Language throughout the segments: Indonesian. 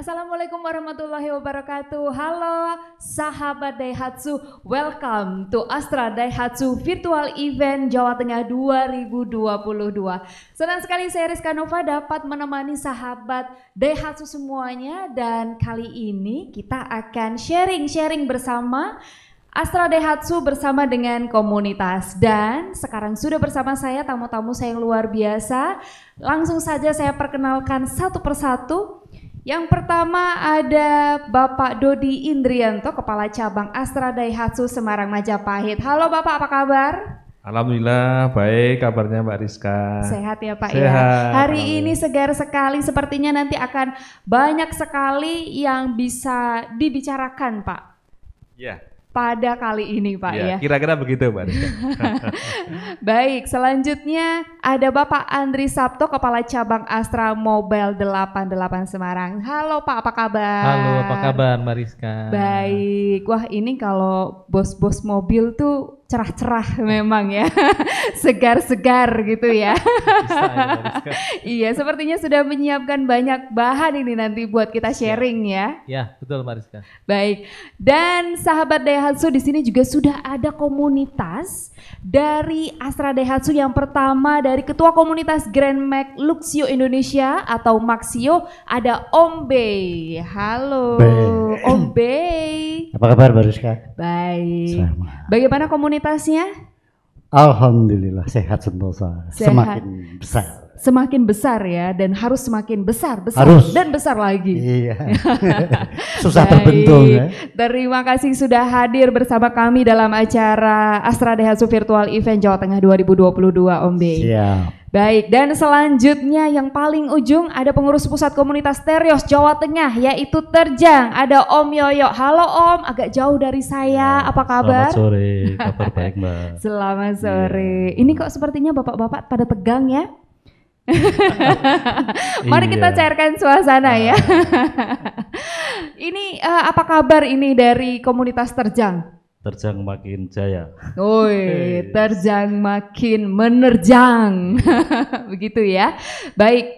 Assalamualaikum warahmatullahi wabarakatuh. Halo sahabat Daihatsu, welcome to Astra Daihatsu Virtual Event Jawa Tengah 2022. Senang sekali saya Rizka Nova dapat menemani sahabat Daihatsu semuanya, dan kali ini kita akan sharing bersama Astra Daihatsu bersama dengan komunitas. Dan sekarang sudah bersama saya tamu-tamu saya yang luar biasa. Langsung saja saya perkenalkan satu persatu. Yang pertama ada Bapak Dodi Indrianto, Kepala Cabang Astra Daihatsu Semarang Majapahit. Halo Bapak, apa kabar? Alhamdulillah baik, kabarnya Mbak Rizka. Sehat ya Pak. Sehat, ya. Hari ini segar sekali, sepertinya nanti akan banyak sekali yang bisa dibicarakan Pak. Ya. Pada kali ini Pak ya. Kira-kira begitu Mbak Rizka. Baik, selanjutnya ada Bapak Andri Sabto, Kepala Cabang Astra Mobile 88 Semarang. Halo Pak, apa kabar? Halo, apa kabar Mbak Rizka? Baik, wah ini kalau bos-bos mobil tuh cerah-cerah memang ya, segar-segar gitu ya. Bisa ya Mbak Rizka? Iya, sepertinya sudah menyiapkan banyak bahan ini nanti buat kita sharing ya. Ya, betul Mbak Rizka. Baik, dan sahabat Daihatsu di sini juga sudah ada komunitas dari Astra Daihatsu. Yang pertama dari Ketua Komunitas Grand Max Luxio Indonesia atau Maxio, ada Om Bey. Halo Om Bey. Apa kabar Mbak Rizka? Baik. Selamat. Bagaimana komunitasnya? Alhamdulillah sehat sentosa. Sehat. Semakin besar. Semakin besar ya, dan harus semakin besar Harus. dan besar lagi. Iya. Susah Baik. terbentuk ya. Terima kasih sudah hadir bersama kami dalam acara Astra Daihatsu Virtual Event Jawa Tengah 2022 Om Bey. Siap. Baik, dan selanjutnya yang paling ujung ada pengurus pusat komunitas Terios Jawa Tengah, yaitu Terjang. Ada Om Yoyo. Halo Om, agak jauh dari saya. Apa kabar? Selamat sore, kabar baik Mbak. Selamat sore. Ini kok sepertinya bapak-bapak pada tegang ya? Mari kita cairkan suasana ya. Ini apa kabar ini dari komunitas Terjang? Terjang makin jaya. Woi, Terjang makin menerjang. Begitu ya. Baik,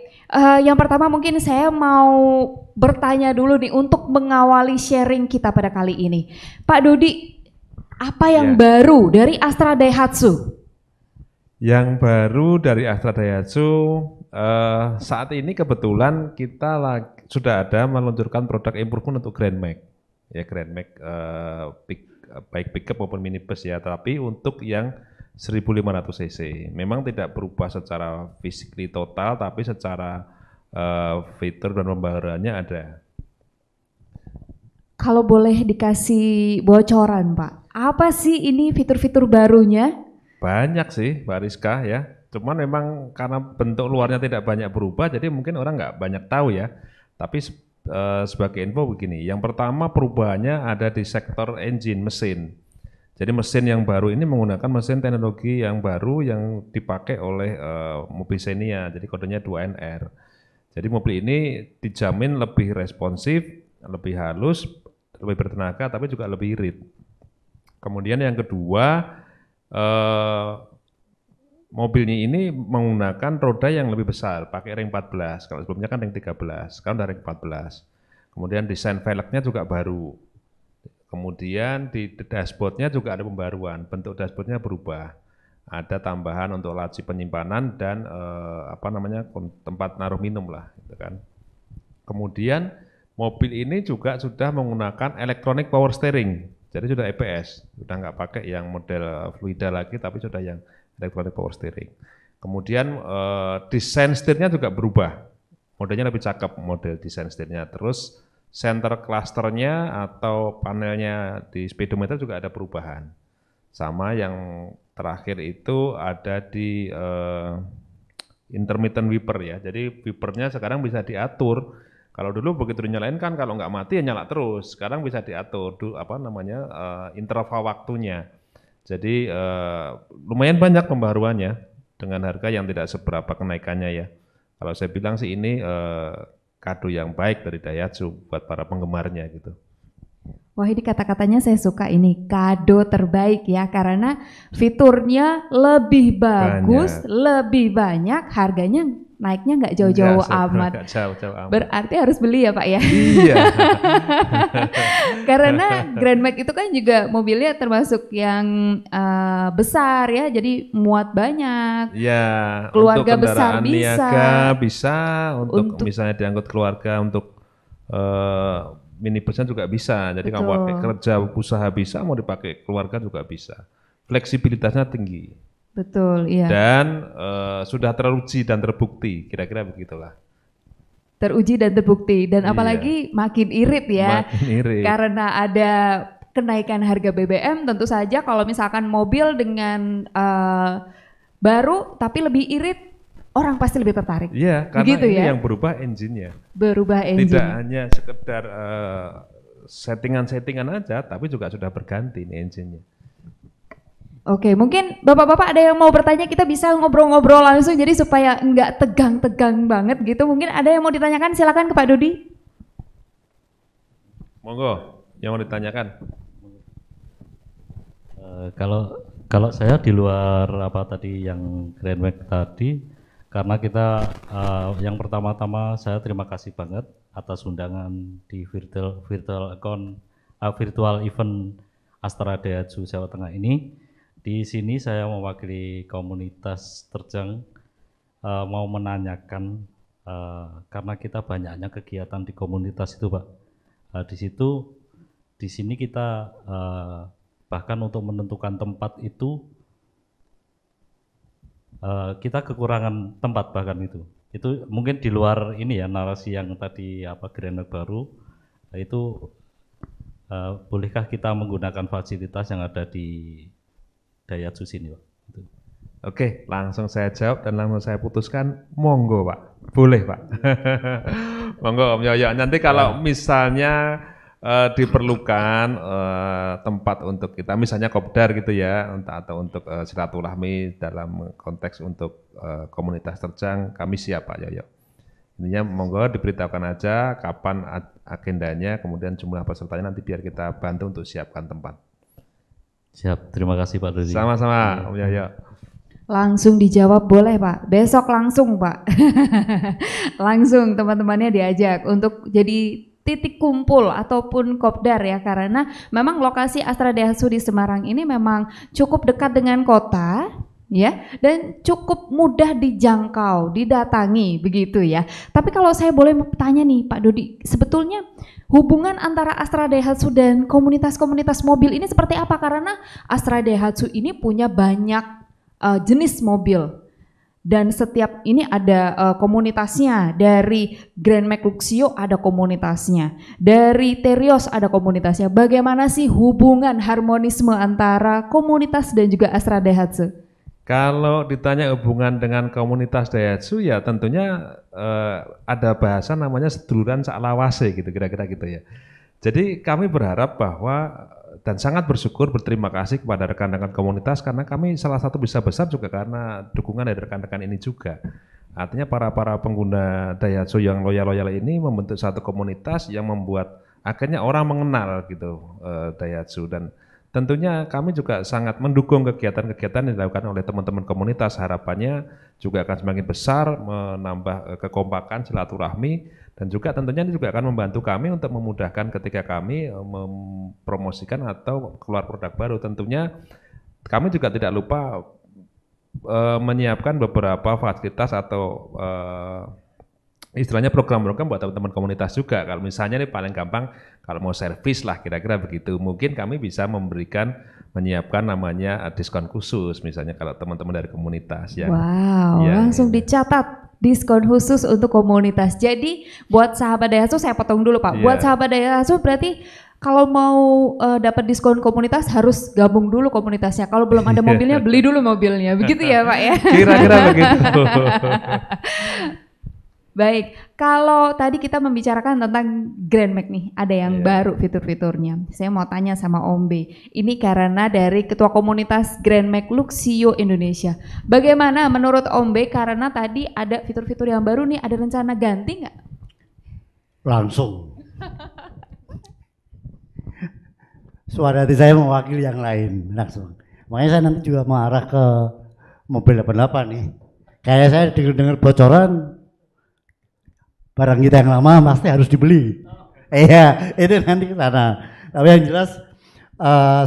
yang pertama mungkin saya mau bertanya dulu nih untuk mengawali sharing kita pada kali ini. Pak Dodi, apa yang baru dari Astra Daihatsu? Yang baru dari Astra Daihatsu saat ini kebetulan kita sudah ada meluncurkan produk improvement untuk Grand Max. Ya, Grand Max baik pickup maupun minibus ya, tapi untuk yang 1500 cc. Memang tidak berubah secara physically total, tapi secara fitur dan pembaharuannya ada. Kalau boleh dikasih bocoran Pak, apa sih ini fitur-fitur barunya? Banyak sih Mbak Rizka ya, cuman memang karena bentuk luarnya tidak banyak berubah, jadi mungkin orang nggak banyak tahu ya. Tapi sebagai info begini, yang pertama perubahannya ada di sektor engine, mesin. Jadi mesin yang baru ini menggunakan mesin teknologi yang baru yang dipakai oleh mobil Xenia, jadi kodenya 2NR. Jadi mobil ini dijamin lebih responsif, lebih halus, lebih bertenaga, tapi juga lebih irit. Kemudian yang kedua, mobilnya ini menggunakan roda yang lebih besar, pakai ring 14. Kalau sebelumnya kan ring 13, sekarang udah ring 14. Kemudian desain velgnya juga baru. Kemudian di dashboardnya juga ada pembaruan, bentuk dashboardnya berubah. Ada tambahan untuk laci penyimpanan dan tempat naruh minum lah, gitu kan. Kemudian mobil ini juga sudah menggunakan electronic power steering. Jadi sudah EPS, sudah nggak pakai yang model fluida lagi, tapi sudah yang electronic power steering. Kemudian desain setirnya juga berubah, modelnya lebih cakep model desain setirnya. Terus center clusternya atau panelnya di speedometer juga ada perubahan. Sama yang terakhir itu ada di intermittent wiper ya. Jadi wipernya sekarang bisa diatur. Kalau dulu begitu dinyalain kan kalau nggak mati ya nyala terus. Sekarang bisa diatur interval waktunya. Jadi lumayan banyak pembaruannya dengan harga yang tidak seberapa kenaikannya ya. Kalau saya bilang sih ini kado yang baik dari Daihatsu buat para penggemarnya gitu. Wah, ini kata-katanya saya suka ini, kado terbaik ya, karena fiturnya lebih bagus, lebih banyak, harganya naiknya nggak jauh-jauh amat. Nggak jauh-jauh amat. Berarti harus beli ya Pak ya? Iya. Karena Grand Max itu kan juga mobilnya termasuk yang besar ya, jadi muat banyak. Ya, Keluarga untuk besar kendaraan bisa. niaga bisa, untuk misalnya diangkut keluarga, untuk minibusnya juga bisa. Jadi kalau Betul. pakai kerja usaha bisa, mau dipakai keluarga juga bisa. Fleksibilitasnya tinggi Betul, iya. dan sudah teruji dan terbukti, kira-kira begitulah. Teruji dan terbukti dan Iya. apalagi makin irit ya. Makin irit. Karena ada kenaikan harga BBM, tentu saja kalau misalkan mobil dengan baru tapi lebih irit, orang pasti lebih tertarik. Iya, karena Begitu ini ya? yang berubah engine-nya. Berubah Tidak engine. hanya sekedar settingan-settingan aja, tapi juga sudah berganti nih engine-nya. Oke, mungkin bapak-bapak ada yang mau bertanya, kita bisa ngobrol-ngobrol langsung jadi supaya nggak tegang-tegang banget gitu. Mungkin ada yang mau ditanyakan, silakan ke Pak Dodi. Monggo, yang mau ditanyakan. Kalau saya di luar apa tadi yang Grand Max tadi, karena kita yang pertama-tama saya terima kasih banget atas undangan di virtual event Astra Daihatsu Jawa Tengah ini. Di sini saya mewakili komunitas terjang mau menanyakan karena kita banyaknya kegiatan di komunitas itu Pak. Di sini kita bahkan untuk menentukan tempat itu kita kekurangan tempat bahkan itu mungkin di luar ini ya narasi yang tadi apa Grand Max baru itu bolehkah kita menggunakan fasilitas yang ada di Daihatsu sini Pak? Gitu. Oke, langsung saya jawab dan langsung saya putuskan, monggo Pak, boleh Pak. Monggo Om Yoyo, nanti kalau misalnya diperlukan tempat untuk kita, misalnya kopdar gitu ya, atau untuk silaturahmi dalam konteks untuk komunitas terjang, kami siap Pak Yoyo. Intinya monggo diberitahukan aja kapan agendanya, kemudian jumlah pesertanya nanti biar kita bantu untuk siapkan tempat. Siap, terima kasih Pak Dodi. Sama-sama Om Yoyo. Langsung dijawab boleh Pak, besok langsung Pak. Langsung teman-temannya diajak untuk jadi titik kumpul ataupun kopdar ya, karena memang lokasi Astra Daihatsu di Semarang ini memang cukup dekat dengan kota ya, dan cukup mudah dijangkau, didatangi begitu ya. Tapi kalau saya boleh tanya nih Pak Dodi, sebetulnya hubungan antara Astra Daihatsu dan komunitas-komunitas mobil ini seperti apa? Karena Astra Daihatsu ini punya banyak jenis mobil dan setiap ini ada komunitasnya. Dari Grand Max Luxio ada komunitasnya, dari Terios ada komunitasnya. Bagaimana sih hubungan harmonisme antara komunitas dan juga Astra Daihatsu? Kalau ditanya hubungan dengan komunitas Daihatsu ya tentunya ada bahasa namanya seduluran saklawase gitu, kira-kira gitu ya. Jadi kami berharap bahwa dan sangat bersyukur, berterima kasih kepada rekan-rekan komunitas karena kami salah satu bisa besar juga karena dukungan dari rekan-rekan ini juga. Artinya para pengguna Daihatsu yang loyal-loyal ini membentuk satu komunitas yang membuat akhirnya orang mengenal gitu Daihatsu, dan tentunya kami juga sangat mendukung kegiatan-kegiatan yang dilakukan oleh teman-teman komunitas. Harapannya juga akan semakin besar, menambah kekompakan, silaturahmi, dan juga tentunya ini juga akan membantu kami untuk memudahkan ketika kami mempromosikan atau keluar produk baru. Tentunya kami juga tidak lupa menyiapkan beberapa fasilitas atau istilahnya program-program buat teman-teman komunitas juga. Kalau misalnya nih paling gampang kalau mau servis lah kira-kira begitu, mungkin kami bisa menyiapkan namanya diskon khusus misalnya kalau teman-teman dari komunitas ya. Wow, ya, langsung ya. dicatat diskon khusus untuk komunitas. Jadi buat sahabat Daihatsu, saya potong dulu Pak. Iya. Buat sahabat Daihatsu berarti kalau mau dapat diskon komunitas harus gabung dulu komunitasnya. Kalau belum ada mobilnya beli dulu mobilnya. Begitu ya Pak ya? Kira-kira begitu. Baik, kalau tadi kita membicarakan tentang Grand Max nih, ada yang Iya. baru fitur-fiturnya. Saya mau tanya sama Om B. Ini karena dari Ketua Komunitas Grand Max Luxio Indonesia. Bagaimana menurut Om B? Karena tadi ada fitur-fitur yang baru nih, ada rencana ganti nggak? Langsung. Suara hati saya mewakili yang lain langsung. Makanya saya nanti juga mengarah ke mobil 88 nih. Kayak saya dengar bocoran barang kita yang lama pasti harus dibeli. Iya, itu nanti ke sana. Tapi yang jelas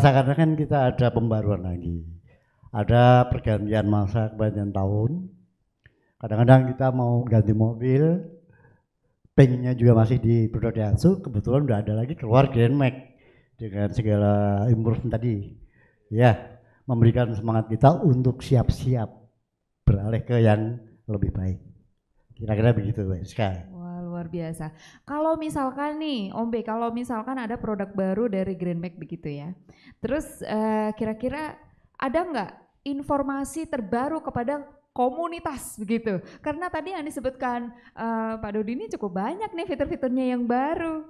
sekarang kan kita ada pembaruan lagi. Ada pergantian masa, pergantian tahun. Kadang-kadang kita mau ganti mobil, pengennya juga masih di produk Daihatsu, kebetulan udah ada lagi keluar Grand Max dengan segala improvement tadi. Ya, memberikan semangat kita untuk siap-siap beralih ke yang lebih baik. Kira-kira begitu, Mbak Rizka. Wah, luar biasa. Kalau misalkan nih, Om B, kalau misalkan ada produk baru dari Grand Max begitu ya. Terus kira-kira ada nggak informasi terbaru kepada komunitas begitu? Karena tadi yang disebutkan Pak Dodi ini cukup banyak nih fitur-fiturnya yang baru.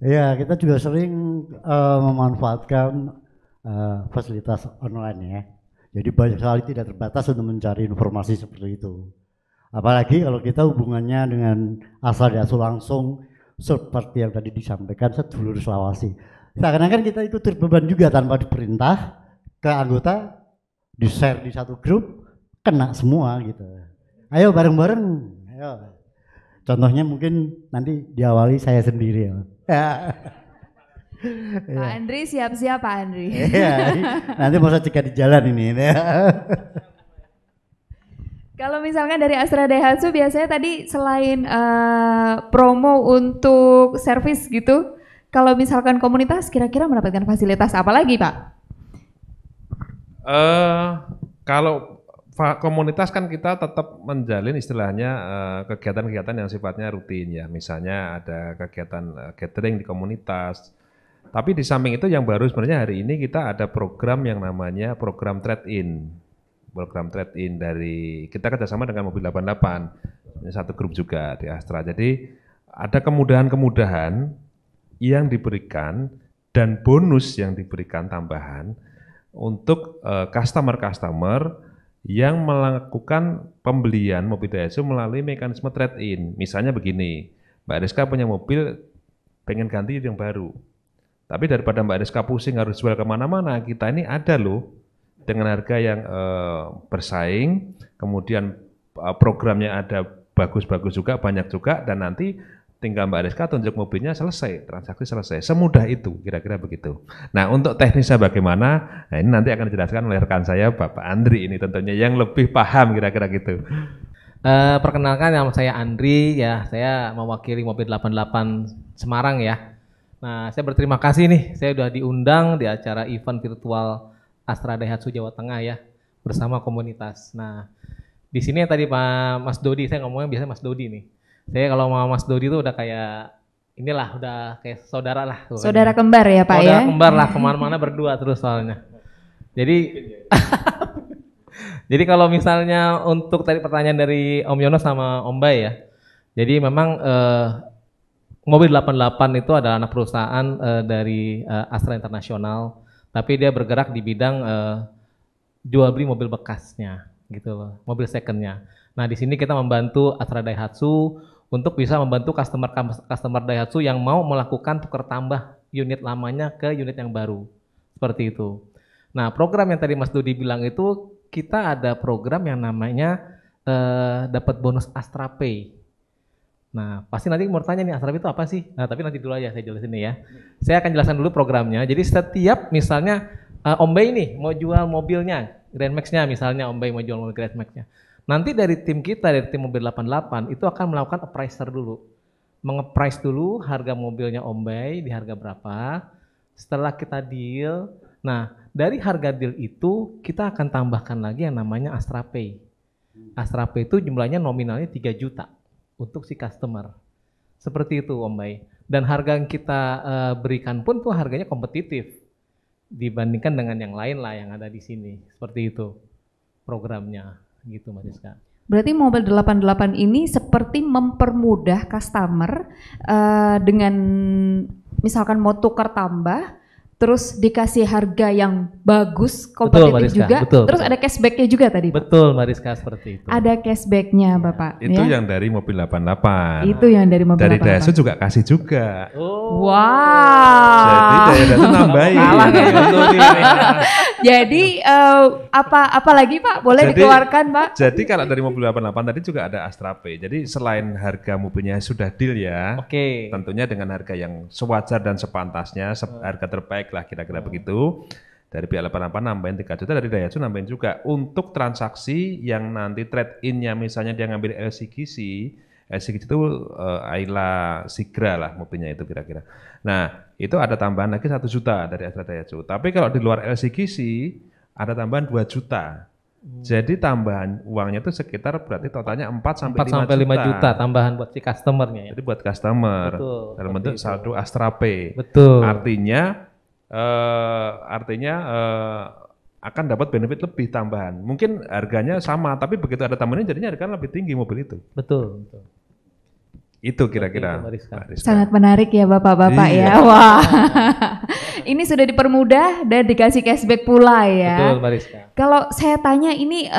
Iya, kita juga sering memanfaatkan fasilitas online ya. Jadi banyak sekali tidak terbatas untuk mencari informasi seperti itu. Apalagi kalau kita hubungannya dengan asal Daihatsu langsung seperti yang tadi disampaikan sedulur Selawasi. Seakan-akan kita ikut terbeban juga tanpa diperintah ke anggota, di-share di satu grup, kena semua gitu. Ayo bareng-bareng, ayo. Contohnya mungkin nanti diawali saya sendiri ya. Pak Andri siap-siap Pak Andri. Iya, nanti mau saya cegat di jalan ini. Kalau misalkan dari Astra Daihatsu biasanya tadi selain promo untuk servis gitu, kalau misalkan komunitas kira-kira mendapatkan fasilitas apa lagi Pak? Kalau komunitas kan kita tetap menjalin istilahnya kegiatan-kegiatan yang sifatnya rutin ya. Misalnya ada kegiatan gathering di komunitas. Tapi di samping itu yang baru sebenarnya hari ini kita ada program yang namanya program trade-in. Program trade-in dari kita kerjasama dengan Mobil 88. Ini satu grup juga di Astra. Jadi ada kemudahan-kemudahan yang diberikan dan bonus yang diberikan tambahan untuk customer-customer yang melakukan pembelian mobil Daihatsu melalui mekanisme trade-in. Misalnya begini, Mbak Rizka punya mobil pengen ganti yang baru. Tapi daripada Mbak Rizka pusing harus jual kemana-mana, kita ini ada loh dengan harga yang bersaing, kemudian programnya ada bagus-bagus juga, banyak juga, dan nanti tinggal Mbak Rizka tunjuk mobilnya selesai, transaksi selesai. Semudah itu, kira-kira begitu. Nah, untuk teknisnya bagaimana? Nah, ini nanti akan dijelaskan oleh rekan saya, Bapak Andri ini tentunya yang lebih paham kira-kira gitu. Perkenalkan nama saya Andri ya, saya mewakili Mobil 88 Semarang ya. Nah, saya berterima kasih nih, saya sudah diundang di acara event virtual Astra Daihatsu Jawa Tengah ya, bersama komunitas. Nah, di sini tadi Pak Mas Dodi, saya ngomongnya biasanya Mas Dodi nih. Saya kalau sama Mas Dodi itu udah kayak inilah, udah kayak saudara lah. Saudara kembar ya Pak saudara ya? Saudara kembar lah, kemana-mana berdua terus soalnya. Jadi, jadi kalau misalnya untuk tadi pertanyaan dari Om Yono sama Om Bay ya, jadi memang Mobil 88 itu adalah anak perusahaan dari Astra International, tapi dia bergerak di bidang jual beli mobil bekasnya, gitu loh, mobil secondnya. Nah di sini kita membantu Astra Daihatsu untuk bisa membantu customer Daihatsu yang mau melakukan tukar tambah unit lamanya ke unit yang baru, seperti itu. Nah program yang tadi Mas Dodi bilang itu kita ada program yang namanya dapat bonus Astra Pay. Nah pasti nanti mau tanya nih Astra Pay itu apa sih? Nah tapi nanti dulu aja saya jelasin nih ya. Saya akan jelaskan dulu programnya. Jadi setiap misalnya Om Bay nih mau jual mobilnya, Grand Max-nya misalnya Om Bay mau jual mobil Grand Max-nya. Nanti dari tim kita, dari tim Mobil 88 itu akan melakukan appraiser dulu. Menge-price dulu harga mobilnya Om Bay di harga berapa. Setelah kita deal, nah dari harga deal itu kita akan tambahkan lagi yang namanya Astra Pay. Astra Pay itu jumlahnya nominalnya 3 juta untuk si customer. Seperti itu Om Bay. Dan harga yang kita berikan pun tuh harganya kompetitif dibandingkan dengan yang lain lah yang ada di sini. Seperti itu programnya. Gitu Mas Rizka. Berarti Mobil 88 ini seperti mempermudah customer dengan misalkan mau tukar tambah, terus dikasih harga yang bagus, Mbak kompetitif Rizka, juga, betul, terus betul. ada cashbacknya juga tadi, Pak? Betul Mbak Rizka, seperti itu. Ada cashbacknya, Bapak. Itu ya? yang dari mobil 88. Itu yang dari mobil Dari 88. Daihatsu juga kasih juga. Oh. Jadi Wow. Daihatsu nambahin. Kalah nih, betul nih. Jadi apa lagi Pak? Boleh Jadi- dikeluarkan Pak? Jadi kalau dari mobil 88 tadi juga ada Astra P. Jadi selain harga mobilnya sudah deal ya, Oke. tentunya dengan harga yang sewajar dan sepantasnya, harga terbaik lah kira-kira begitu. Dari pihak 88 nambahin 3 juta, dari Daihatsu nambahin juga. Untuk transaksi yang nanti trade-in-nya misalnya dia ngambil LCGC itu Ayla Sigra lah mobilnya itu kira-kira. Nah itu ada tambahan lagi 1 juta dari Astra Daihatsu. Tapi kalau di luar LCGC ada tambahan 2 juta. Jadi tambahan uangnya itu sekitar berarti totalnya 4 sampai 4 5 sampai 5 juta. juta tambahan buat si customernya ya. Jadi buat customer Betul, dalam seperti bentuk itu. saldo Astra P. Betul. Artinya akan dapat benefit lebih tambahan. Mungkin harganya sama, tapi begitu ada tambahannya jadinya harganya lebih tinggi mobil itu. Betul. Itu kira-kira. Seperti itu, Mbak Rizka. Mbak Rizka. Sangat menarik ya Bapak-bapak Iya. ya. Wah. Ini sudah dipermudah dan dikasih cashback pula ya. Betul Mbak Rizka. Kalau saya tanya ini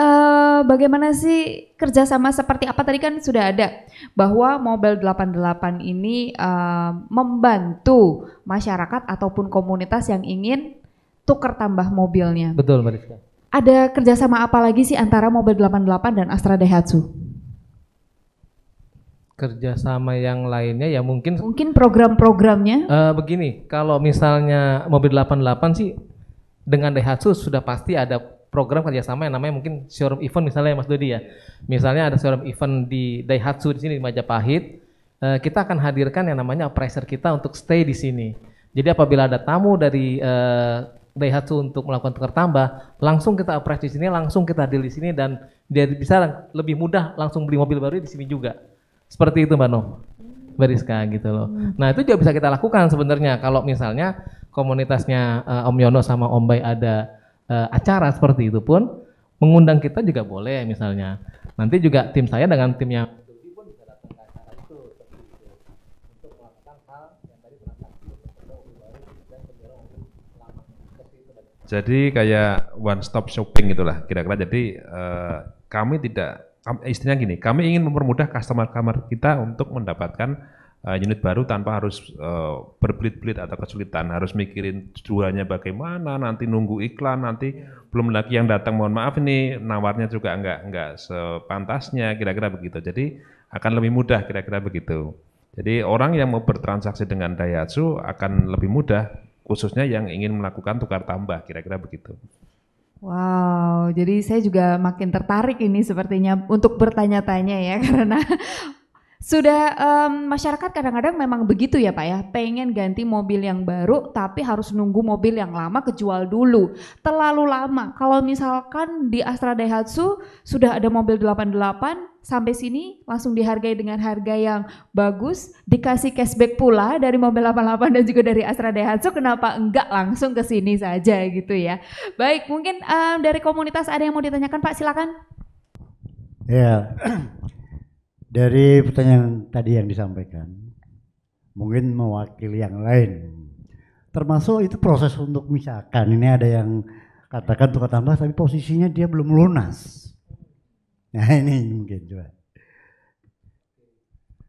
bagaimana sih kerjasama seperti apa, tadi kan sudah ada bahwa Mobil 88 ini membantu masyarakat ataupun komunitas yang ingin tukar tambah mobilnya. Betul Mbak Rizka. Ada kerjasama apa lagi sih antara Mobil 88 dan Astra Daihatsu? Kerjasama yang lainnya ya mungkin Mungkin program-programnya? begini, kalau misalnya mobil 88 sih dengan Daihatsu sudah pasti ada program kerjasama yang namanya mungkin showroom event misalnya ya Mas Dodi ya. Misalnya ada showroom event di Daihatsu di sini di Majapahit, kita akan hadirkan yang namanya appraiser kita untuk stay di sini. Jadi apabila ada tamu dari Daihatsu untuk melakukan tukar tambah, langsung kita appraise di sini, langsung kita deal di sini dan dia bisa lebih mudah langsung beli mobil baru di sini juga. Seperti itu Mbak Noh, Mbak Rizka gitu loh. Nah itu juga bisa kita lakukan sebenarnya kalau misalnya komunitasnya Om Yono sama Om Bay ada acara seperti itu pun mengundang kita juga boleh misalnya. Nanti juga tim saya dengan tim yang Jadi kayak one stop shopping itulah kira-kira. Jadi kami tidak, istilahnya gini, kami ingin mempermudah customer kita untuk mendapatkan unit baru tanpa harus berbelit-belit atau kesulitan, harus mikirin jualnya bagaimana, nanti nunggu iklan, nanti belum lagi yang datang, mohon maaf ini nawarnya juga enggak sepantasnya, kira-kira begitu. Jadi akan lebih mudah kira-kira begitu. Jadi orang yang mau bertransaksi dengan Daihatsu akan lebih mudah, khususnya yang ingin melakukan tukar tambah, kira-kira begitu. Wow, jadi saya juga makin tertarik ini sepertinya untuk bertanya-tanya ya karena sudah masyarakat kadang-kadang memang begitu ya Pak ya, pengen ganti mobil yang baru tapi harus nunggu mobil yang lama kejual dulu, terlalu lama. Kalau misalkan di Astra Daihatsu sudah ada mobil 88 sampai sini langsung dihargai dengan harga yang bagus, dikasih cashback pula dari mobil 88 dan juga dari Astra Daihatsu, kenapa enggak langsung ke sini saja gitu ya. Baik, mungkin dari komunitas ada yang mau ditanyakan Pak, silakan. Ya, dari pertanyaan tadi yang disampaikan, mungkin mewakili yang lain. Termasuk itu proses untuk misalkan ini ada yang katakan tukar tambah tapi posisinya dia belum lunas. Nah ini mungkin coba.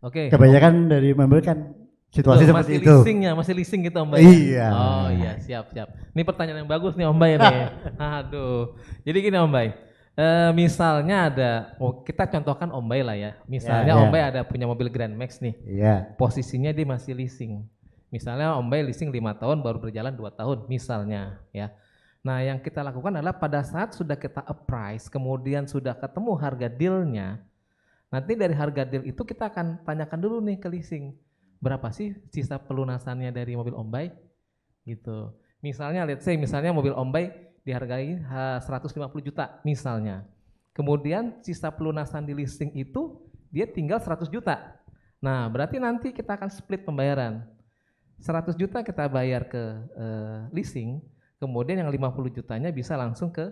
Oke. Kebanyakan dari member kan situasi Loh, seperti masih itu. leasing ya, masih leasing gitu Om Bay. Iya. Oh iya, siap. Ini pertanyaan yang bagus nih Om Bay nih. Aduh. Jadi gini Om Bay. Misalnya ada, kita contohkan Om Bay lah ya. Misalnya Ya, ya. Om Bay ada punya mobil Grand Max nih. Iya. Posisinya dia masih leasing. Misalnya Om Bay leasing 5 tahun baru berjalan 2 tahun misalnya ya. Nah yang kita lakukan adalah pada saat sudah kita appraise, kemudian sudah ketemu harga dealnya, nanti dari harga deal itu kita akan tanyakan dulu nih ke leasing, berapa sih sisa pelunasannya dari mobil Om Bay gitu. Misalnya let's say misalnya mobil Om Bay dihargai 150 juta misalnya, kemudian sisa pelunasan di leasing itu dia tinggal 100 juta. Nah berarti nanti kita akan split pembayaran, 100 juta kita bayar ke leasing, kemudian yang 50 jutanya bisa langsung ke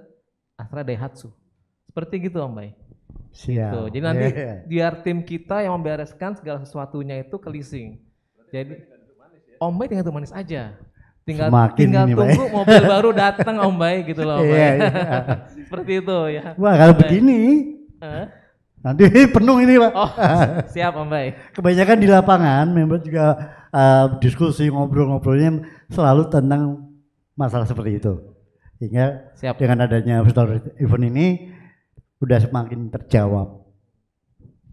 Astra Daihatsu. Seperti gitu Om Bay. Siap. Gitu. Jadi nanti Iya. biar tim kita yang membereskan segala sesuatunya itu ke leasing. Jadi Om Bay tinggal manis aja. tinggal Semakin tinggal ini, Pak. tunggu mobil baru datang Om Bay gitu loh Om Bay. Iya, iya. Seperti itu ya. Wah kalau begini Hah? nanti penuh ini Pak. Oh, siap Om Bay. Kebanyakan di lapangan member juga diskusi ngobrol-ngobrolnya selalu tentang masalah seperti itu. Sehingga Siap. dengan adanya virtual event ini udah semakin terjawab.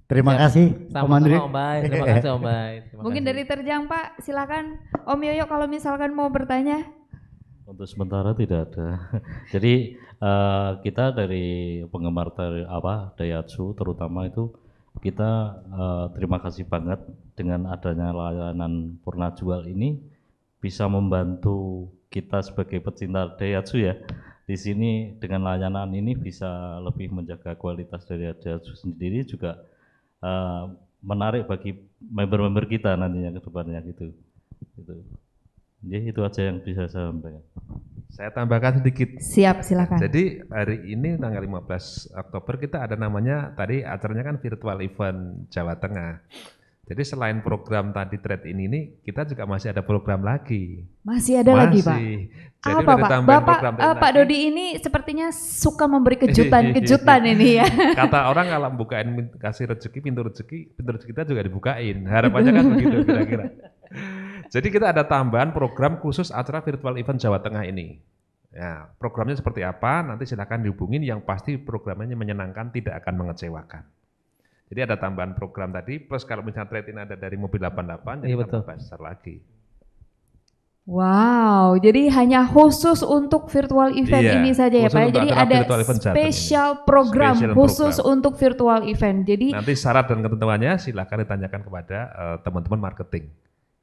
Terima Siap. kasih Pak Mandri. Sama-sama Om Bay. Terima kasih Om Bay. Terima Mungkin kasih. dari Terjang Pak, silakan Om Yoyo kalau misalkan mau bertanya. Untuk sementara tidak ada. Jadi kita dari penggemar Daihatsu terutama itu kita terima kasih banget dengan adanya layanan Purna Jual ini bisa membantu kita sebagai pecinta Daihatsu ya. Di sini dengan layanan ini bisa lebih menjaga kualitas dari Daihatsu sendiri juga menarik bagi member-member kita nantinya ke depannya gitu. Jadi itu aja yang bisa saya sampaikan. Saya tambahkan sedikit. Siap, silakan. Jadi hari ini tanggal 15 Oktober kita ada namanya tadi acaranya kan virtual event Jawa Tengah. Jadi selain program tadi trade ini kita juga masih ada program lagi. Masih ada lagi Pak? Jadi Apa udah Pak? ditambahin Bapak program trade Pak lagi. Dodi ini sepertinya suka memberi kejutan-kejutan ini ya. Kata orang kalau bukain kasih rezeki, pintu rezeki kita juga dibukain. Harapannya kan begitu kira-kira. Jadi kita ada tambahan program khusus acara virtual event Jawa Tengah ini. Ya, programnya seperti apa? Nanti silakan dihubungin. Yang pasti programnya menyenangkan, tidak akan mengecewakan. Jadi ada tambahan program tadi, plus kalau misalnya trade in ada dari mobil 88, jadi Iya, betul. tambah besar lagi. Wow, jadi hanya khusus untuk virtual event Iya, ini saja ya khusus Pak. untuk Jadi acara ada virtual event Jateng ini. spesial program Spesial khusus program. untuk virtual event. Jadi Nanti syarat dan ketentuannya silakan ditanyakan kepada teman-teman marketing.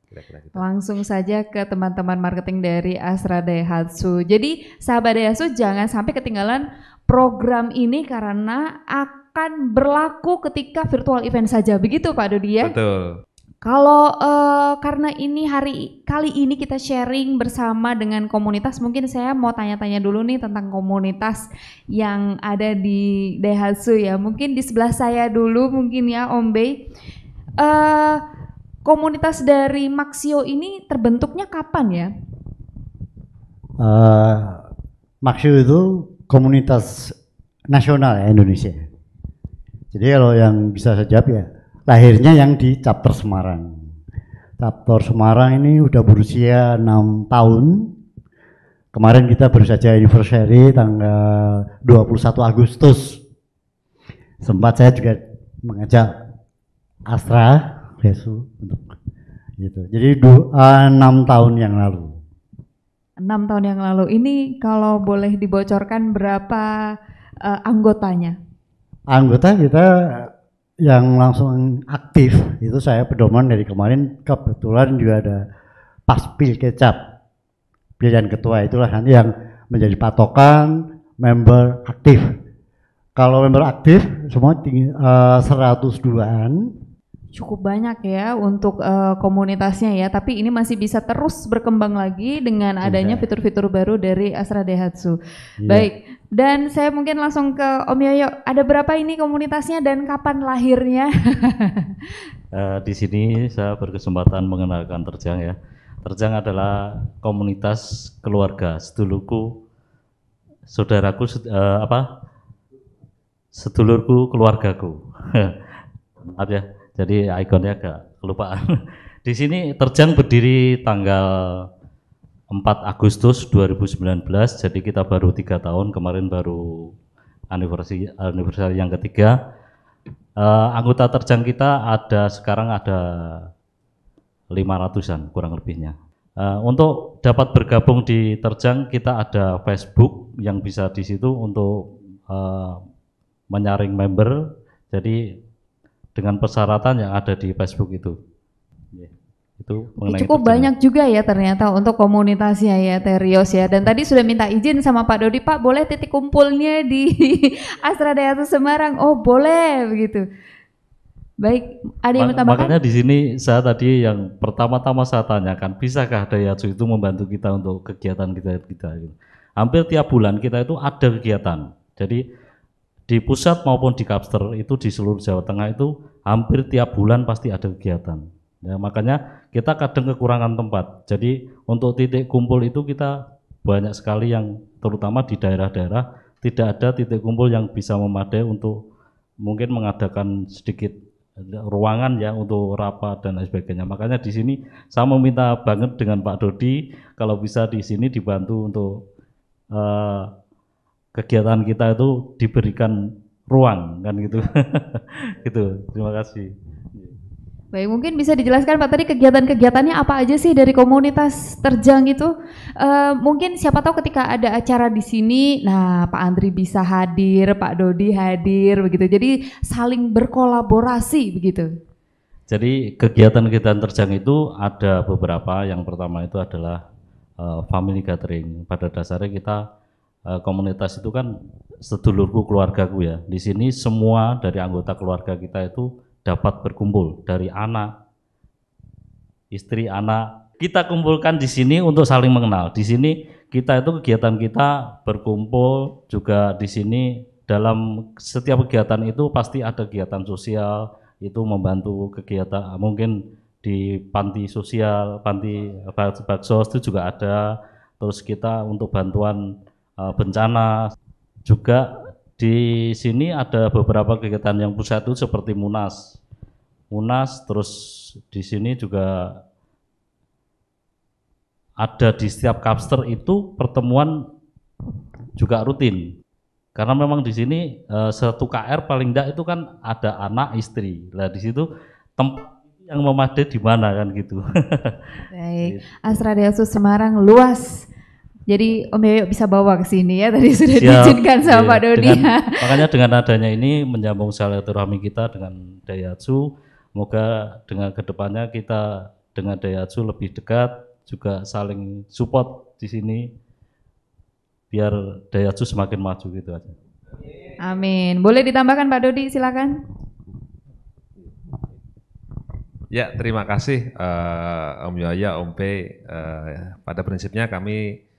Kira-kira gitu. langsung saja ke teman-teman marketing dari Astra Daihatsu. Jadi sahabat Daihatsu jangan sampai ketinggalan program ini karena akan berlaku ketika virtual event saja. Begitu Pak Dodi ya? Betul. Kalau karena ini kali ini kita sharing bersama dengan komunitas, mungkin saya mau tanya-tanya dulu nih tentang komunitas yang ada di Daihatsu ya. Mungkin di sebelah saya dulu mungkin ya Om Bay. Komunitas dari Maxio ini terbentuknya kapan ya? Maxio itu komunitas nasional ya Indonesia. Jadi kalau yang bisa saya jawab ya, lahirnya yang di Chapter Semarang. Chapter Semarang ini udah berusia 6 tahun. Kemarin kita baru saja anniversary tanggal 21 Agustus. Sempat saya juga mengajak Astra Daihatsu untuk gitu. Jadi 6 tahun yang lalu. 6 tahun yang lalu. Ini kalau boleh dibocorkan berapa anggotanya? Anggota kita yang langsung aktif itu saya pedoman dari kemarin, kebetulan juga ada Paspil Kecap pilihan ketua, itulah nanti yang menjadi patokan member aktif. Kalau member aktif semua 102-an. Cukup banyak ya untuk komunitasnya ya, tapi ini masih bisa terus berkembang lagi dengan adanya fitur-fitur baru dari Astra Daihatsu. Iya. Baik, dan saya mungkin langsung ke Om Yoyo, ada berapa ini komunitasnya dan kapan lahirnya? Di sini saya berkesempatan mengenalkan Terjang ya. Terjang adalah komunitas keluarga, sedulurku, saudaraku, sedulurku, keluargaku. Maaf ya. Jadi ikonnya agak kelupaan. Di sini Terjang berdiri tanggal 4 Agustus 2019, jadi kita baru 3 tahun, kemarin baru anniversary yang ketiga. Anggota Terjang kita sekarang ada 500-an kurang lebihnya. Untuk dapat bergabung di Terjang kita ada Facebook yang bisa di situ untuk menyaring member. Jadi dengan persyaratan yang ada di Facebook itu. Itu Cukup banyak juga ya ternyata untuk komunitasnya ya Terios ya. Dan tadi sudah minta izin sama Pak Dodi, Pak boleh titik kumpulnya di Astra Daihatsu Semarang? Oh boleh begitu. Baik, ada yang tambahkan? Makanya di sini saya tadi yang pertama-tama saya tanyakan, bisakah Daihatsu itu membantu kita untuk kegiatan kita? Hampir tiap bulan kita itu ada kegiatan. Jadi di pusat maupun di Kapster itu di seluruh Jawa Tengah itu hampir tiap bulan pasti ada kegiatan. Ya, makanya kita kadang kekurangan tempat. Jadi untuk titik kumpul itu kita banyak sekali yang terutama di daerah-daerah tidak ada titik kumpul yang bisa memadai untuk mungkin mengadakan sedikit ruangan ya untuk rapat dan lain sebagainya. Makanya di sini saya meminta banget dengan Pak Dodi kalau bisa di sini dibantu untuk kegiatan kita itu diberikan ruang kan gitu. Gitu. Terima kasih. Baik, mungkin bisa dijelaskan Pak tadi kegiatan-kegiatannya apa aja sih dari komunitas Terjang itu? Mungkin siapa tahu ketika ada acara di sini, nah Pak Andri bisa hadir, Pak Dodi hadir begitu. Jadi saling berkolaborasi begitu. Jadi kegiatan-kegiatan Terjang itu ada beberapa. Yang pertama itu adalah family gathering. Pada dasarnya kita komunitas itu kan sedulurku, keluargaku ya. Di sini semua dari anggota keluarga kita itu dapat berkumpul, dari anak, istri, anak. Kita kumpulkan di sini untuk saling mengenal. Di sini kita itu kegiatan kita berkumpul juga di sini. Dalam setiap kegiatan itu pasti ada kegiatan sosial, itu membantu kegiatan mungkin di panti sosial, panti baksos itu juga ada. Terus kita untuk bantuan bencana juga. Di sini ada beberapa kegiatan yang pusat itu seperti Munas, terus di sini juga ada di setiap kapster itu pertemuan juga rutin. Karena memang di sini satu KR paling enggak itu kan ada anak istri. Lah di situ tempat yang memadai di mana kan gitu. Baik, Astra Daihatsu Semarang luas. Jadi Om Yoyo bisa bawa ke sini ya, tadi sudah diizinkan sama Pak Dodi. Makanya dengan adanya ini menyambung silaturahmi kita dengan Daihatsu, semoga dengan kedepannya kita dengan Daihatsu lebih dekat, juga saling support di sini, biar Daihatsu semakin maju gitu aja. Amin. Boleh ditambahkan Pak Dodi, silakan. Ya, terima kasih Om Yoyo, Om P. Pada prinsipnya kami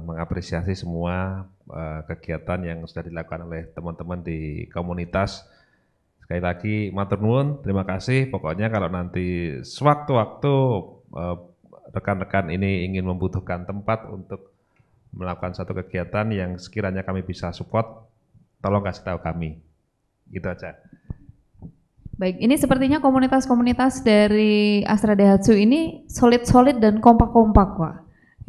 mengapresiasi semua kegiatan yang sudah dilakukan oleh teman-teman di komunitas. Sekali lagi matur nuwun, terima kasih. Pokoknya kalau nanti sewaktu-waktu rekan-rekan ini ingin membutuhkan tempat untuk melakukan satu kegiatan yang sekiranya kami bisa support, tolong kasih tahu kami. Gitu aja. Baik, ini sepertinya komunitas-komunitas dari Astra Daihatsu ini solid-solid dan kompak-kompak, Pak.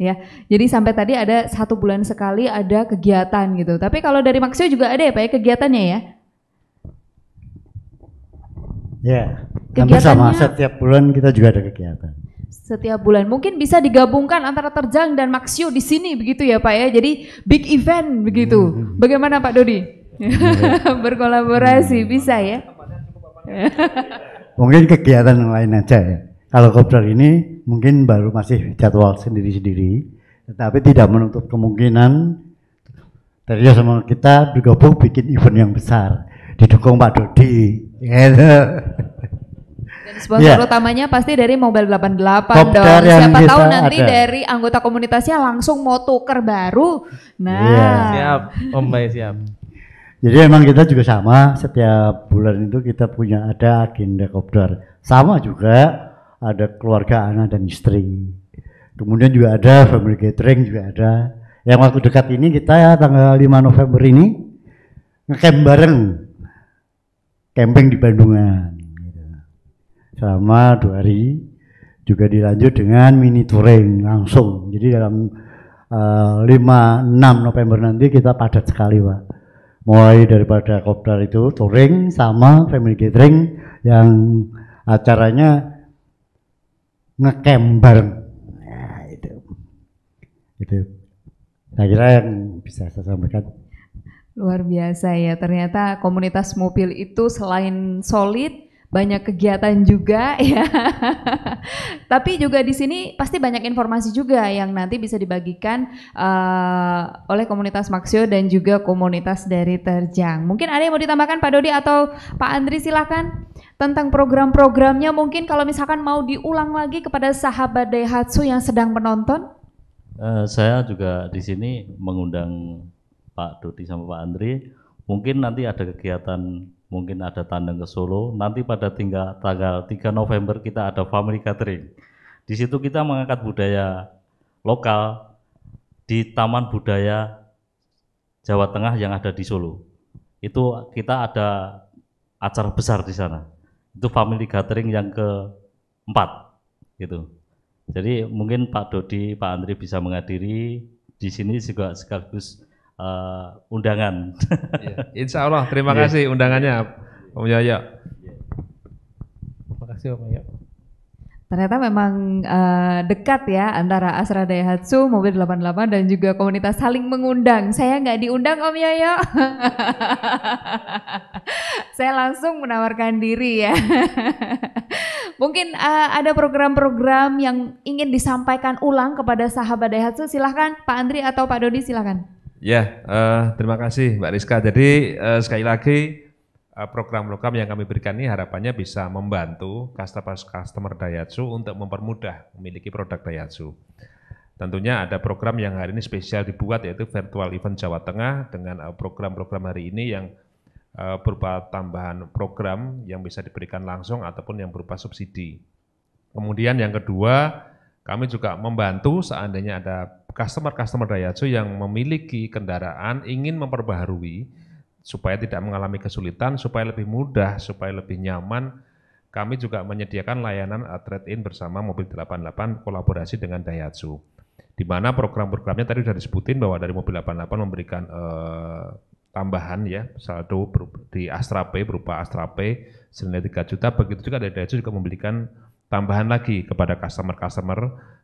Ya, jadi sampai tadi ada 1 bulan sekali ada kegiatan gitu. Tapi kalau dari Maxio juga ada ya Pak ya kegiatannya ya? Ya, hampir sama, setiap bulan kita juga ada kegiatan. Setiap bulan, mungkin bisa digabungkan antara Terjang dan Maxio di sini begitu ya Pak ya? Jadi big event begitu. Bagaimana Pak Dodi? Berkolaborasi bisa ya? Mungkin kegiatan yang lain aja ya. Kalau kopdar ini mungkin baru masih jadwal sendiri-sendiri, tetapi tidak menutup kemungkinan dari sama kita bergabung bikin event yang besar, didukung Pak Dodi. Gitu. Dan sponsor utamanya pasti dari Mobile 88 dong. Siapa tahu nanti ada dari anggota komunitasnya langsung mau tuker baru. Nah, siap, Om Bay siap. Jadi memang kita juga sama, setiap bulan itu kita punya ada agenda kopdar. Sama juga ada keluarga, anak dan istri. Kemudian juga ada family gathering juga ada. Yang waktu dekat ini kita ya tanggal 5 November ini ngecamp bareng. Camping di Bandungan. Gitu. Selama 2 hari juga dilanjut dengan mini touring langsung. Jadi dalam 5-6 November nanti kita padat sekali Pak. Mulai daripada kopdar itu touring sama family gathering yang acaranya ngecamp bareng. Nah, itu saya kira yang bisa saya sampaikan. Luar biasa ya, ternyata komunitas mobil itu selain solid banyak kegiatan juga ya. Tapi juga di sini pasti banyak informasi juga yang nanti bisa dibagikan oleh komunitas Maxio dan juga komunitas dari Terjang. Mungkin ada yang mau ditambahkan Pak Dodi atau Pak Andri, silakan tentang program-programnya. Mungkin kalau misalkan mau diulang lagi kepada sahabat Daihatsu yang sedang menonton. Saya juga di sini mengundang Pak Dodi sama Pak Andri. Mungkin nanti ada kegiatan mungkin ada tandang ke Solo. Nanti pada tanggal 3 November kita ada family gathering. Di situ kita mengangkat budaya lokal di Taman Budaya Jawa Tengah yang ada di Solo. Itu kita ada acara besar di sana. Itu family gathering yang keempat gitu. Jadi mungkin Pak Dodi, Pak Andri bisa menghadiri di sini juga sekaligus undangan. Ya, insya Allah, terima kasih undangannya Om Yoyo. Terima kasih Om Yoyo. Ternyata memang dekat ya antara Astra Daihatsu, Mobil 88 dan juga komunitas saling mengundang. Saya nggak diundang Om Yoyo. Saya langsung menawarkan diri ya. Mungkin ada program-program yang ingin disampaikan ulang kepada sahabat Daihatsu. Silahkan Pak Andri atau Pak Dodi silahkan. Ya, terima kasih Mbak Rizka. Jadi sekali lagi program-program yang kami berikan ini harapannya bisa membantu customer Daihatsu untuk mempermudah memiliki produk Daihatsu. Tentunya ada program yang hari ini spesial dibuat yaitu Virtual Event Jawa Tengah dengan program-program hari ini yang berupa tambahan program yang bisa diberikan langsung ataupun yang berupa subsidi. Kemudian yang kedua, kami juga membantu seandainya ada customer Daihatsu yang memiliki kendaraan ingin memperbaharui supaya tidak mengalami kesulitan, supaya lebih mudah, supaya lebih nyaman. Kami juga menyediakan layanan trade-in bersama Mobil 88 kolaborasi dengan Daihatsu. Di mana program-programnya tadi sudah disebutin bahwa dari Mobil 88 memberikan tambahan ya saldo di Astra Pay berupa Astra Pay senilai 3 juta, begitu juga dari Daihatsu juga memberikan tambahan lagi kepada customer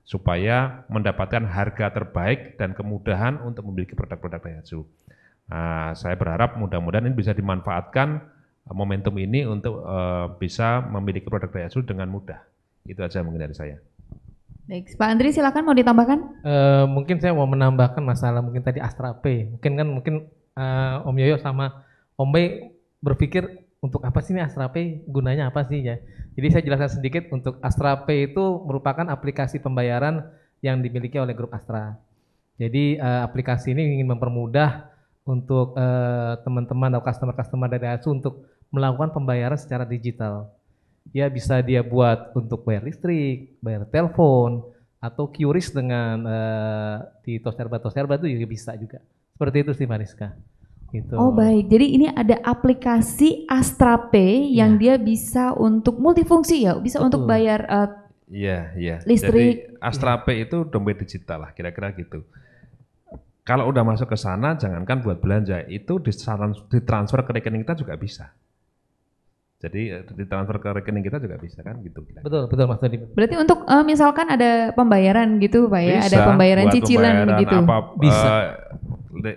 supaya mendapatkan harga terbaik dan kemudahan untuk memiliki produk-produk Daihatsu. Nah, saya berharap mudah-mudahan ini bisa dimanfaatkan momentum ini untuk bisa memiliki produk Daihatsu dengan mudah. Itu aja mungkin dari saya. Baik, Pak Andri silakan mau ditambahkan? Mungkin saya mau menambahkan masalah mungkin tadi Astra Pay. Mungkin Om Yoyo sama Om Bay berpikir untuk apa sih ini Astra Pay, gunanya apa sih ya? Jadi saya jelaskan sedikit, untuk Astra Pay itu merupakan aplikasi pembayaran yang dimiliki oleh grup Astra. Jadi aplikasi ini ingin mempermudah untuk teman-teman atau customer dari Daihatsu untuk melakukan pembayaran secara digital. Ya bisa dia buat untuk bayar listrik, bayar telepon, atau QRIS dengan di Toserba itu juga bisa juga. Seperti itu sih Mariska. Gitu. Oh baik, jadi ini ada aplikasi Astra Pay yang dia bisa untuk multifungsi ya, bisa untuk bayar listrik. Jadi Astra Pay itu dompet digital lah, kira-kira gitu. Kalau udah masuk ke sana, jangankan buat belanja, itu ditransfer ke rekening kita juga bisa. Jadi ditransfer ke rekening kita juga bisa kan gitu. Betul Mas Dodi. Berarti untuk misalkan ada pembayaran gitu Pak ya, bisa, ada pembayaran cicilan gitu. Bisa.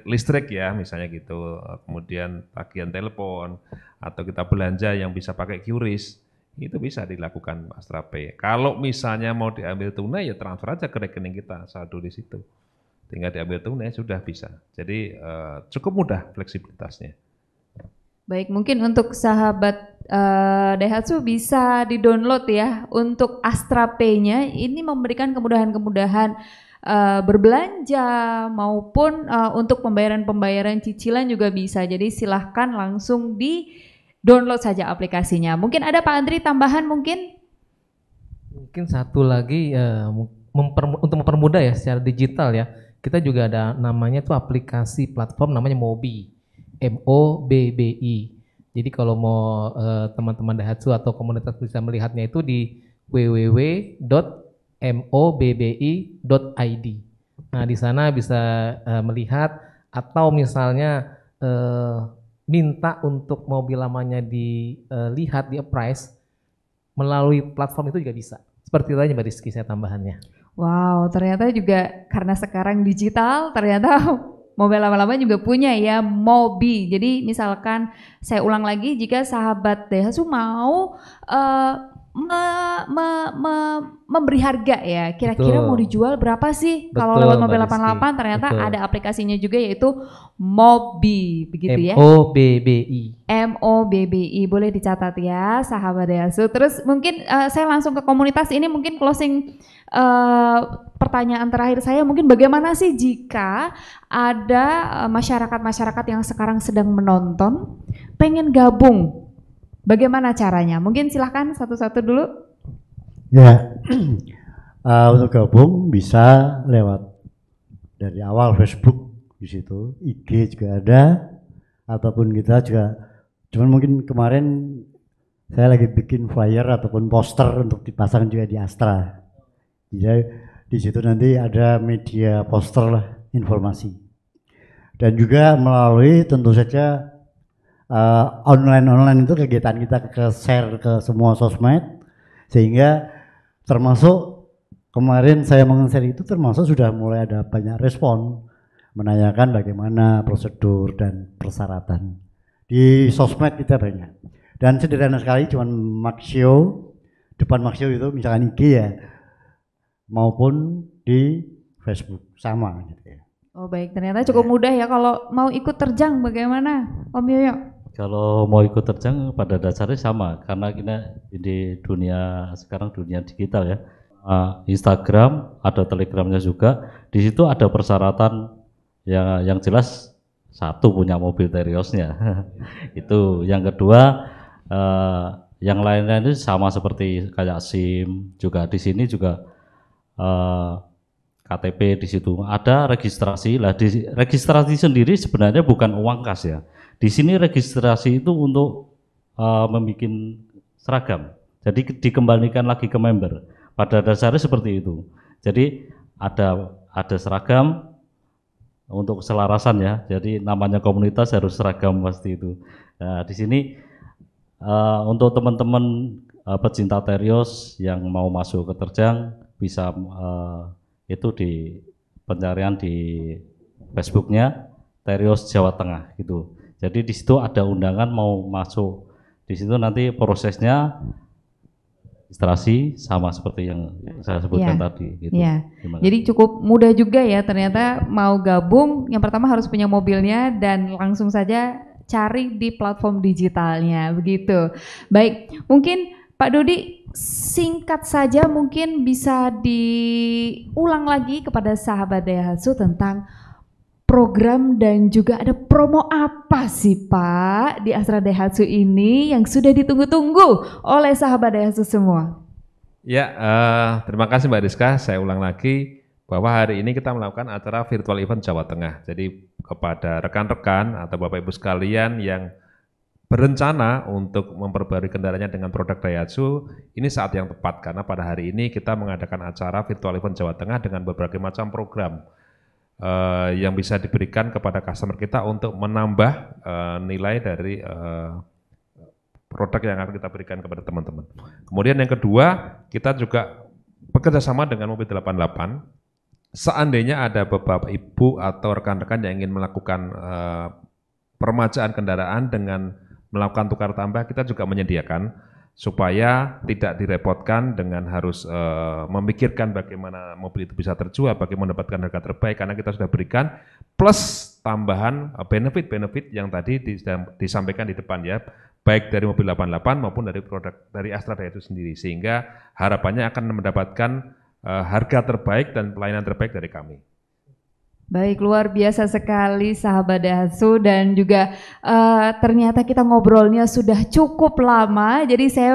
Listrik ya misalnya gitu, kemudian tagihan telepon atau kita belanja yang bisa pakai QRIS, itu bisa dilakukan Astra Pay. Kalau misalnya mau diambil tunai ya transfer aja ke rekening kita, saldo di situ. Tinggal diambil tunai sudah bisa. Jadi cukup mudah fleksibilitasnya. Baik, mungkin untuk sahabat Daihatsu bisa di-download ya untuk Astra Pay-nya. Ini memberikan kemudahan-kemudahan berbelanja maupun untuk pembayaran cicilan juga bisa. Jadi silahkan langsung di-download saja aplikasinya. Mungkin ada Pak Andri tambahan mungkin? Mungkin satu lagi untuk mempermudah ya secara digital ya. Kita juga ada namanya tuh aplikasi platform namanya Mobi. MOBBI. Jadi kalau mau teman-teman Daihatsu atau komunitas bisa melihatnya itu di www.mobbi.id. Nah, di sana bisa melihat atau misalnya minta untuk mobil lamanya dilihat di appraise melalui platform itu juga bisa. Seperti itu aja Mbak Rizky saya tambahannya. Wow, ternyata juga karena sekarang digital ternyata mobil lama-lama juga punya ya Mobi. Jadi misalkan saya ulang lagi, jika sahabat Daihatsu mau memberi harga ya. Kira-kira Betul. mau dijual berapa sih? Kalau Betul, lewat Mbak Mobil Rizky. 88 ternyata Betul. ada aplikasinya juga yaitu Mobi begitu ya. MOBBI. MOBBI, boleh dicatat ya sahabat Dehasu. Terus mungkin saya langsung ke komunitas ini, mungkin closing pertanyaan terakhir saya, mungkin bagaimana sih jika ada masyarakat-masyarakat yang sekarang sedang menonton pengen gabung, bagaimana caranya? Mungkin silahkan satu-satu dulu. Ya, untuk gabung bisa lewat dari awal Facebook di situ, IG juga ada, ataupun kita juga, cuman mungkin kemarin saya lagi bikin flyer ataupun poster untuk dipasang juga di Astra. Jadi di situ nanti ada media poster lah, informasi. Dan juga melalui tentu saja online itu kegiatan kita ke share ke semua sosmed, sehingga termasuk kemarin saya meng-share itu termasuk sudah mulai ada banyak respon menanyakan bagaimana prosedur dan persyaratan. Di sosmed kita banyak. Dan sederhana sekali, cuman Maxio, depan Maxio itu misalkan IG ya, maupun di Facebook sama gitu ya. Oh baik, ternyata cukup mudah ya. Kalau mau ikut terjang bagaimana Om Yoyo? Kalau mau ikut terjang pada dasarnya sama, karena kita di dunia sekarang dunia digital ya. Instagram, ada Telegramnya juga. Di situ ada persyaratan yang jelas, satu punya mobil Teriosnya. Itu. Yang kedua, yang lain-lain itu sama seperti kayak SIM juga. Di sini juga KTP di situ ada registrasi lah. Di registrasi sendiri sebenarnya bukan uang kas ya. Di sini registrasi itu untuk membuat seragam. Jadi dikembalikan lagi ke member. Pada dasarnya seperti itu. Jadi ada seragam untuk keselarasan ya. Jadi namanya komunitas harus seragam pasti itu. Nah, di sini untuk teman-teman pecinta Terios yang mau masuk ke terjang bisa itu di pencarian di Facebooknya Terios Jawa Tengah gitu. Jadi di situ ada undangan mau masuk. Di situ nanti prosesnya registrasi sama seperti yang saya sebutkan tadi. Gitu. Ya. Jadi cukup mudah juga ya, ternyata mau gabung yang pertama harus punya mobilnya dan langsung saja cari di platform digitalnya begitu. Baik, mungkin Pak Dodi singkat saja mungkin bisa diulang lagi kepada sahabat Daihatsu tentang program dan juga ada promo apa sih Pak di Astra Daihatsu ini yang sudah ditunggu-tunggu oleh sahabat Daihatsu semua? Ya, terima kasih Mbak Rizka. Saya ulang lagi bahwa hari ini kita melakukan acara virtual event Jawa Tengah. Jadi kepada rekan-rekan atau Bapak Ibu sekalian yang berencana untuk memperbarui kendaraannya dengan produk Daihatsu, ini saat yang tepat karena pada hari ini kita mengadakan acara virtual event Jawa Tengah dengan berbagai macam program yang bisa diberikan kepada customer kita untuk menambah nilai dari produk yang akan kita berikan kepada teman-teman. Kemudian yang kedua, kita juga bekerja sama dengan Mobil 88. Seandainya ada beberapa ibu atau rekan-rekan yang ingin melakukan permajaan kendaraan dengan melakukan tukar tambah, kita juga menyediakan supaya tidak direpotkan dengan harus memikirkan bagaimana mobil itu bisa terjual, bagaimana mendapatkan harga terbaik, karena kita sudah berikan plus tambahan benefit-benefit yang tadi disampaikan di depan ya, baik dari Mobil 88 maupun dari produk dari Astra Daihatsu sendiri, sehingga harapannya akan mendapatkan harga terbaik dan pelayanan terbaik dari kami. Baik, luar biasa sekali sahabat Daihatsu dan juga ternyata kita ngobrolnya sudah cukup lama, jadi saya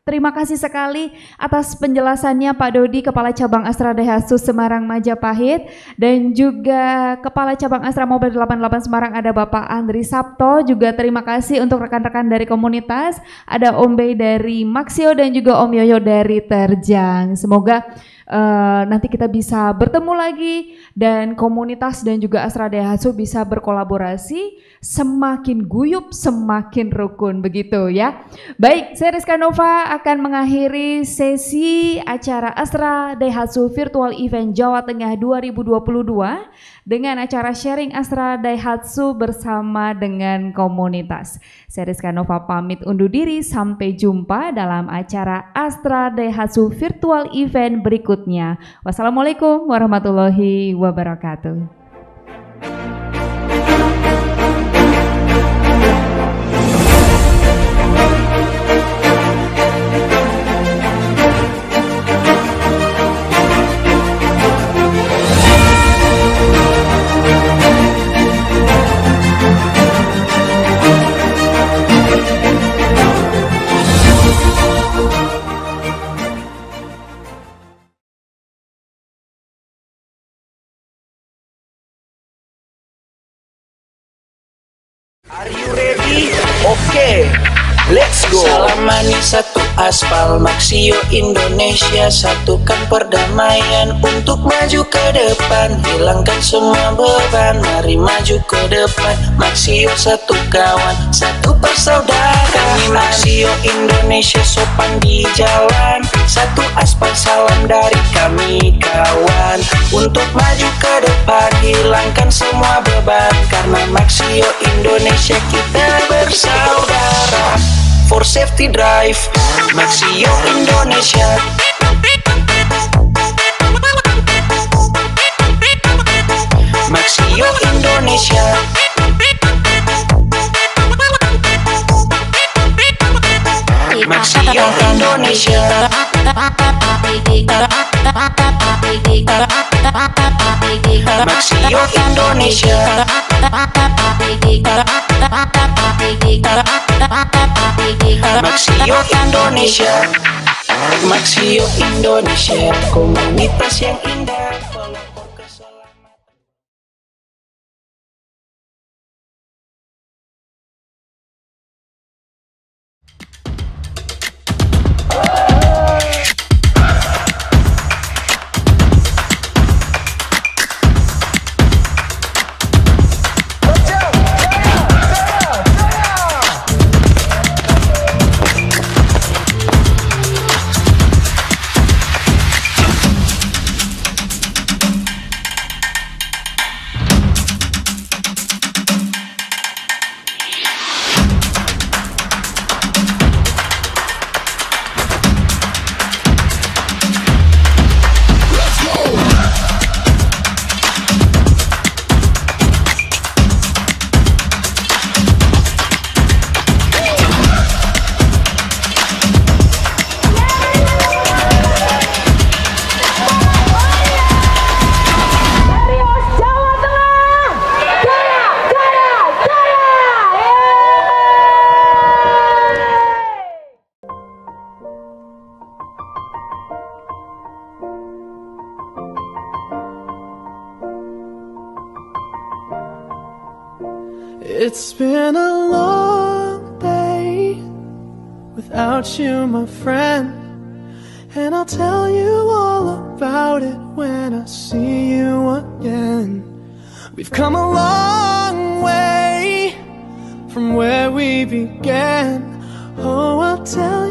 terima kasih sekali atas penjelasannya Pak Dodi, Kepala Cabang Astra Daihatsu Semarang Majapahit, dan juga Kepala Cabang Astra Mobil 88 Semarang ada Bapak Andri Sabto. Juga terima kasih untuk rekan-rekan dari komunitas, ada Om Bey dari Maxio dan juga Om Yoyo dari Terjang. Semoga nanti kita bisa bertemu lagi dan komunitas dan juga Astra Daihatsu bisa berkolaborasi semakin guyup semakin rukun begitu ya. Baik, saya Rizka Nova akan mengakhiri sesi acara Astra Daihatsu Virtual Event Jawa Tengah 2022 dengan acara sharing Astra Daihatsu bersama dengan komunitas. Saya Rizka Nova pamit undur diri, sampai jumpa dalam acara Astra Daihatsu Virtual Event berikutnya. Wassalamualaikum warahmatullahi wabarakatuh. Are you ready? Oke, let's go. Salam manis satu aspal, Maxio Indonesia, satukan perdamaian untuk maju ke depan, hilangkan semua beban, mari maju ke depan. Maxio satu kawan, satu persaudaraan. Kami Maxio Indonesia sopan di jalan, satu aspal salam dari kami kawan, untuk maju ke depan, hilangkan semua beban, karena Maxio Indonesia kita bersaudara. For safety drive, Maxio Indonesia. Maxio Indonesia. Maxio Indonesia. Maxio Indonesia. Maxio Indonesia. Maxio Indonesia, komunitas yang indah. It's been a long day without you, my friend, and I'll tell you all about it when I see you again. We've come a long way from where we began. Oh, I'll tell